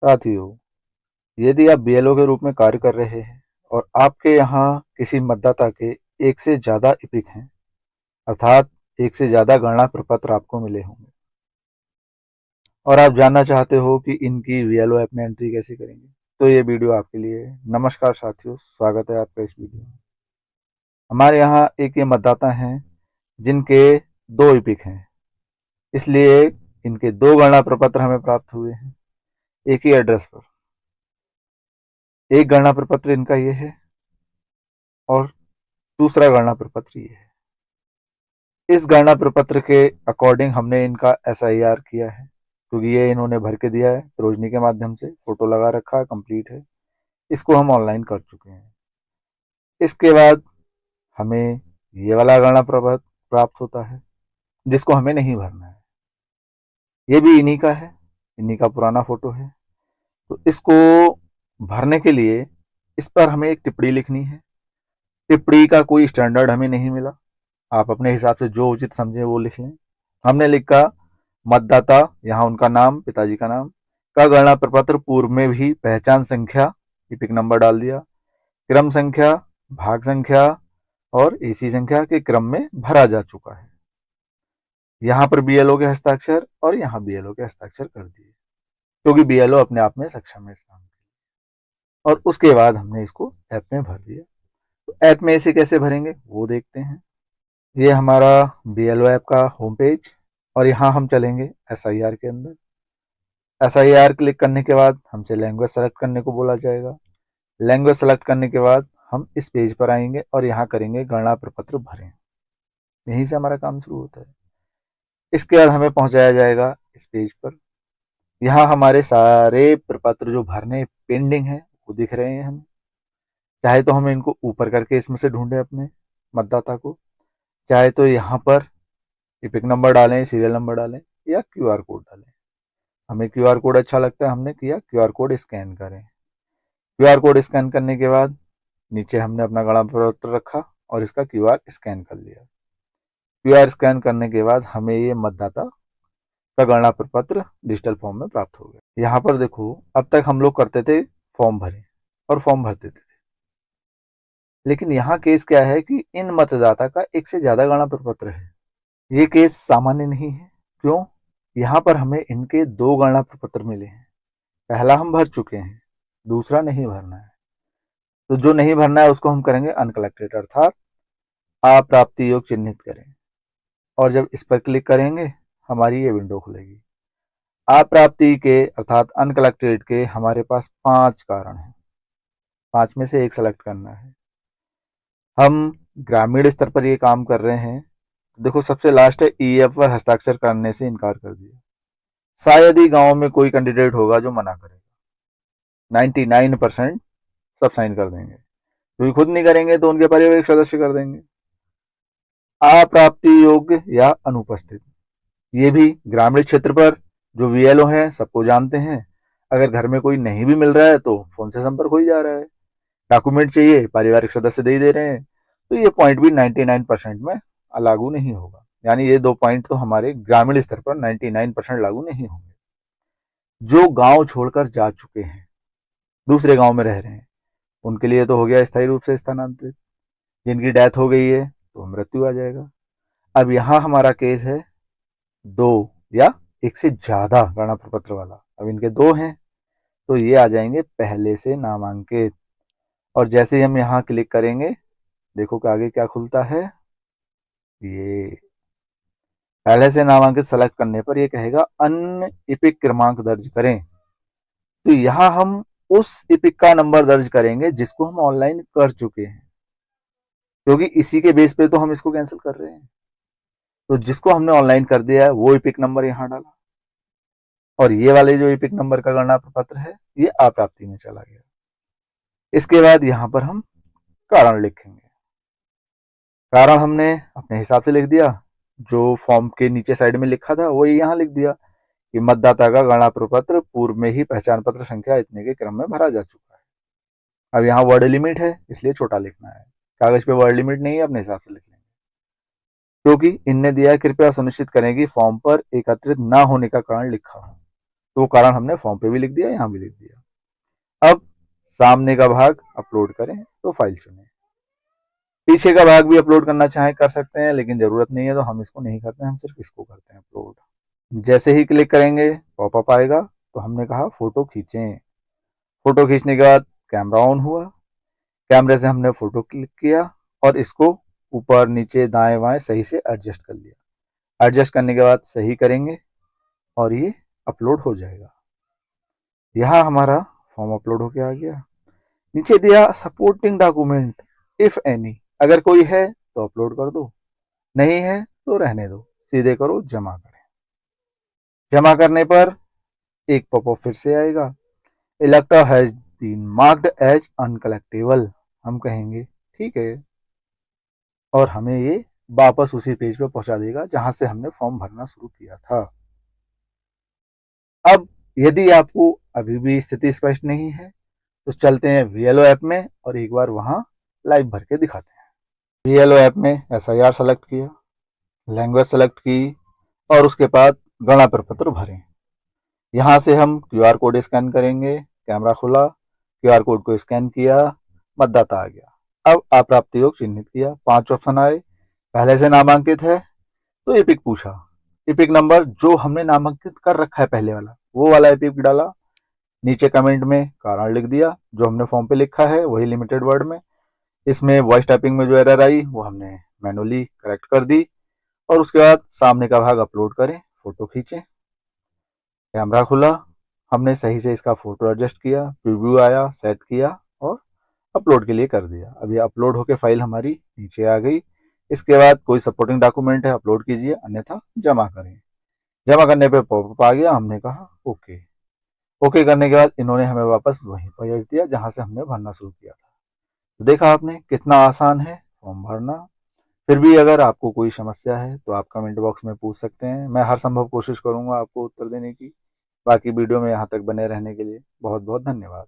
साथियों, यदि आप बीएलओ के रूप में कार्य कर रहे हैं और आपके यहाँ किसी मतदाता के एक से ज़्यादा इपिक हैं, अर्थात एक से ज़्यादा गणना प्रपत्र आपको मिले होंगे और आप जानना चाहते हो कि इनकी बीएलओ ऐप में एंट्री कैसे करेंगे, तो ये वीडियो आपके लिए है। नमस्कार साथियों, स्वागत है आपका इस वीडियो में। हमारे यहाँ एक ये मतदाता हैं जिनके 2 इपिक हैं, इसलिए इनके 2 गणना प्रपत्र हमें प्राप्त हुए हैं एक ही एड्रेस पर। एक गणना प्रपत्र इनका ये है और दूसरा गणना प्रपत्र ये है। इस गणना प्रपत्र के अकॉर्डिंग हमने इनका एसआईआर किया है, क्योंकि ये इन्होंने भर के दिया है रोजनी के माध्यम से, फोटो लगा रखा है, कंप्लीट है। इसको हम ऑनलाइन कर चुके हैं। इसके बाद हमें ये वाला गणना प्रपत्र प्राप्त होता है जिसको हमें नहीं भरना है। ये भी इन्हीं का है, इन्हीं का पुराना फोटो है। तो इसको भरने के लिए इस पर हमें एक टिप्पणी लिखनी है। टिप्पणी का कोई स्टैंडर्ड हमें नहीं मिला, आप अपने हिसाब से जो उचित समझे वो लिख लें। हमने लिखा मतदाता, यहाँ उनका नाम, पिताजी का नाम का गणना प्रपत्र पूर्व में भी पहचान संख्या, इपिक नंबर डाल दिया, क्रम संख्या, भाग संख्या और एसी संख्या के क्रम में भरा जा चुका है। यहाँ पर बीएलओ के हस्ताक्षर और यहाँ बीएलओ के हस्ताक्षर कर दिए, क्योंकि बीएलओ अपने आप में सक्षम है इस काम के। और उसके बाद हमने इसको ऐप में भर दिया। तो ऐप में इसे कैसे भरेंगे वो देखते हैं। ये हमारा बीएलओ ऐप का होम पेज और यहाँ हम चलेंगे एसआईआर के अंदर। एसआईआर क्लिक करने के बाद हमसे लैंग्वेज सेलेक्ट करने को बोला जाएगा। लैंग्वेज सेलेक्ट करने के बाद हम इस पेज पर आएंगे और यहाँ करेंगे गणना प्रपत्र भरें। यहीं से हमारा काम शुरू होता है। इसके बाद हमें पहुंचाया जाएगा इस पेज पर। यहाँ हमारे सारे प्रपत्र जो भरने पेंडिंग है वो दिख रहे हैं हमें। चाहे तो हम इनको ऊपर करके इसमें से ढूंढें अपने मतदाता को, चाहे तो यहाँ पर इपिक नंबर डालें, सीरियल नंबर डालें या क्यूआर कोड डालें। हमें क्यूआर कोड अच्छा लगता है, हमने किया क्यूआर कोड स्कैन करें। क्यूआर कोड स्कैन करने के बाद नीचे हमने अपना गणना प्रपत्र रखा और इसका क्यूआर स्कैन कर लिया। क्यूआर स्कैन करने के बाद हमें ये मतदाता का गणना प्रपत्र डिजिटल फॉर्म में प्राप्त हो गया। यहाँ पर देखो, अब तक हम लोग करते थे फॉर्म भरे और फॉर्म भरते थे, लेकिन यहाँ केस क्या है कि इन मतदाता का एक से ज्यादा गणना प्रपत्र है। ये केस सामान्य नहीं है। क्यों? यहाँ पर हमें इनके 2 गणना प्रपत्र मिले हैं। पहला हम भर चुके हैं, दूसरा नहीं भरना है। तो जो नहीं भरना है उसको हम करेंगे अनकलेक्टेड, अर्थात अप्राप्ति योग चिन्हित करें। और जब इस पर क्लिक करेंगे हमारी ये विंडो खुलेगी। अप्राप्ति के अर्थात अनकलेक्टेड के हमारे पास 5 कारण हैं। 5 में से एक सेलेक्ट करना है। हम ग्रामीण स्तर पर ये काम कर रहे हैं। देखो, सबसे लास्ट है ईएफ पर हस्ताक्षर करने से इनकार कर दिया। शायद ही गांव में कोई कैंडिडेट होगा जो मना करेगा। 99% सब साइन कर देंगे, क्योंकि खुद नहीं करेंगे तो उनके पारिवारिक सदस्य कर देंगे। अप्राप्ति योग्य या अनुपस्थित, ये भी ग्रामीण क्षेत्र पर जो वीएलओ हैं सबको जानते हैं। अगर घर में कोई नहीं भी मिल रहा है तो फोन से संपर्क हो ही जा रहा है। डॉक्यूमेंट चाहिए, पारिवारिक सदस्य दे ही दे रहे हैं, तो ये पॉइंट भी 99% में लागू नहीं होगा। यानी ये 2 पॉइंट तो हमारे ग्रामीण स्तर पर 99% लागू नहीं होंगे। जो गांव छोड़कर जा चुके हैं, दूसरे गांव में रह रहे हैं, उनके लिए तो हो गया स्थायी रूप से स्थानांतरित। जिनकी डेथ हो गई है तो मृत्यु आ जाएगा। अब यहाँ हमारा केस है 2 या एक से ज्यादा गणना प्रपत्र वाला। अब इनके 2 हैं तो ये आ जाएंगे पहले से नामांकित। और जैसे ही हम यहाँ क्लिक करेंगे, देखो कि आगे क्या खुलता है। ये पहले से नामांकित सेलेक्ट करने पर ये कहेगा अन्य इपिक क्रमांक दर्ज करें। तो यहाँ हम उस इपिक का नंबर दर्ज करेंगे जिसको हम ऑनलाइन कर चुके हैं, क्योंकि इसी के बेस पे तो हम इसको कैंसिल कर रहे हैं। तो जिसको हमने ऑनलाइन कर दिया है वो इपिक नंबर यहाँ डाला, और ये वाले जो इपिक नंबर का गणना प्रपत्र है ये अप्राप्ति में चला गया। इसके बाद यहाँ पर हम कारण लिखेंगे। कारण हमने अपने हिसाब से लिख दिया, जो फॉर्म के नीचे साइड में लिखा था वही यहाँ लिख दिया कि मतदाता का गणना प्रपत्र पूर्व में ही पहचान पत्र संख्या इतने के क्रम में भरा जा चुका है। अब यहाँ वर्ड लिमिट है इसलिए छोटा लिखना है। कागज पे वर्ड लिमिट नहीं है, अपने हिसाब से लिख लेंगे। क्योंकि इनने दिया कृपया सुनिश्चित करें कि फॉर्म पर एकत्रित न होने का कारण लिखा हो। तो वो कारण हमने फॉर्म पे भी लिख दिया, यहाँ भी लिख दिया। अब सामने का भाग अपलोड करें तो फाइल चुनें। पीछे का भाग भी अपलोड करना चाहें कर सकते हैं, लेकिन ज़रूरत नहीं है तो हम इसको नहीं करते, हम सिर्फ इसको करते हैं अपलोड। जैसे ही क्लिक करेंगे पॉपअप आएगा, तो हमने कहा फ़ोटो खींचें। फ़ोटो खींचने के बाद कैमरा ऑन हुआ, कैमरे से हमने फ़ोटो क्लिक किया और इसको ऊपर नीचे दाएं बाएं सही से एडजस्ट कर लिया। एडजस्ट करने के बाद सही करेंगे और ये अपलोड हो जाएगा। यहाँ हमारा फॉर्म अपलोड होके आ गया। नीचे दिया सपोर्टिंग डॉक्यूमेंट इफ एनी, अगर कोई है तो अपलोड कर दो, नहीं है तो रहने दो, सीधे करो जमा करें। जमा करने पर एक पॉपअप फिर से आएगा, elector has been marked as uncollectable. हम कहेंगे ठीक है, और हमें ये वापस उसी पेज पे पहुंचा देगा जहां से हमने फॉर्म भरना शुरू किया था। अब यदि आपको अभी भी स्थिति स्पष्ट नहीं है तो चलते हैं VLO ऐप में और एक बार वहां लाइव भर के दिखाते हैं। VLO ऐप में SIR सेलेक्ट किया, लैंग्वेज सेलेक्ट की और उसके बाद गणना प्रपत्र भरें। यहाँ से हम QR कोड स्कैन करेंगे। कैमरा खुला, QR कोड को स्कैन किया, मतदाता आ गया। अब अप्राप्त योग चिन्हित किया, 5 ऑप्शन आए। पहले से नामांकित है तो एपिक पूछा, एपिक नंबर जो हमने नामांकित कर रखा है पहले वाला, वो वाला एपिक डाला। नीचे कमेंट में कारण लिख दिया, जो हमने फॉर्म पे लिखा है वही लिमिटेड वर्ड में। इसमें वॉइस टाइपिंग में जो एरर आई वो हमने मैनुअली करेक्ट कर दी। और उसके बाद सामने का भाग अपलोड करें, फोटो खींचें। कैमरा खुला, हमने सही से इसका फोटो एडजस्ट किया, प्रीव्यू आया, सेट किया और अपलोड के लिए कर दिया। अब ये अपलोड होकर फाइल हमारी नीचे आ गई। इसके बाद कोई सपोर्टिंग डॉक्यूमेंट है अपलोड कीजिए, अन्यथा जमा करें। जमा करने पे पॉपअप आ गया, हमने कहा ओके। ओके करने के बाद इन्होंने हमें वापस वहीं पर भेज दिया जहां से हमने भरना शुरू किया था। तो देखा आपने कितना आसान है फॉर्म भरना। फिर भी अगर आपको कोई समस्या है तो आप कमेंट बॉक्स में पूछ सकते हैं, मैं हर संभव कोशिश करूंगा आपको उत्तर देने की। बाकी वीडियो में यहाँ तक बने रहने के लिए बहुत बहुत धन्यवाद।